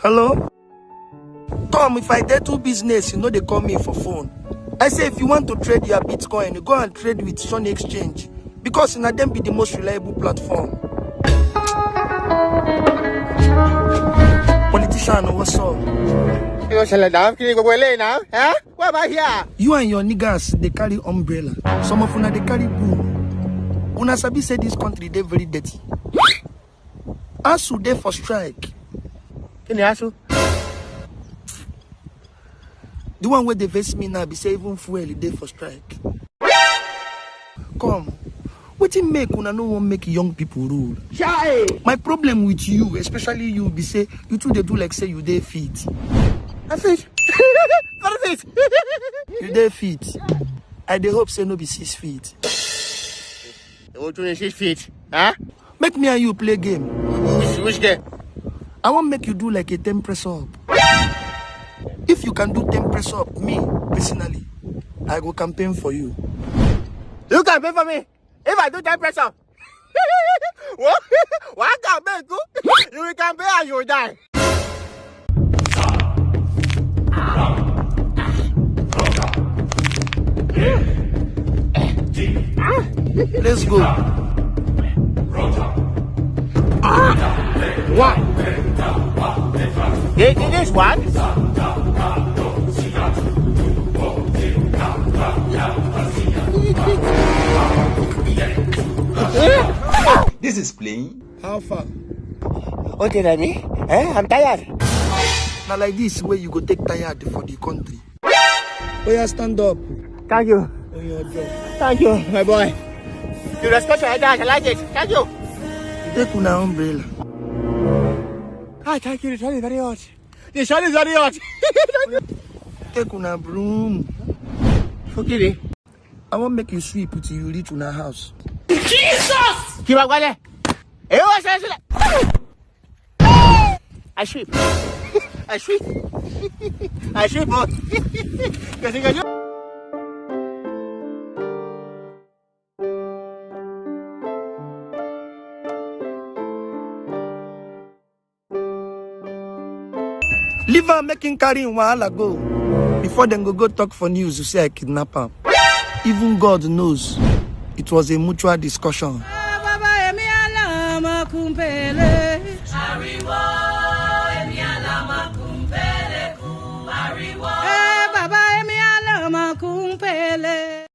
Hello? Tom, if I dare do business, you know they call me for phone. I say if you want to trade your Bitcoin, you go and trade with Sony Exchange. Because na them be the most reliable platform. Politician, what's up? What about here? You and your niggas, they carry umbrella. Some of una, they carry broom. Una sabi say this country, they very dirty. Asu, they for strike. Can you ask? The one where they face me now, be say even fuel, they for strike. Come. What it make una no one make young people rule? My problem with you, especially you, be say you two they do like say you they fit. I fit. Very fit. You they fit. I they hope say no be 6 feet. You want to 6 feet? Huh? Make me and you play game. Which game? I want make you do like a 10 press up. If you can do 10 press up, me personally, I go campaign for you. You campaign for me? If I do 10 press up, what campaign do? You will campaign and you will die. Let's go. What? This one? This is playing. How far? Okay, Remy. I'm tired. Now like this way you go take tired for the country. Oh yeah, stand up. Thank you. On your job. Thank you, my boy. You respect your head, I like it. Thank you. Take una umbrella. Ah, thank you. The sun is very hot. The sun is very hot. Take una broom. Okay. I want make you sweep till you reach una house. Jesus! Keep up, Wale. I sweep. I sweep. I sweep. Leave her making carry in wahala go. Before them go talk for news, you say I kidnap her. Even God knows it was a mutual discussion.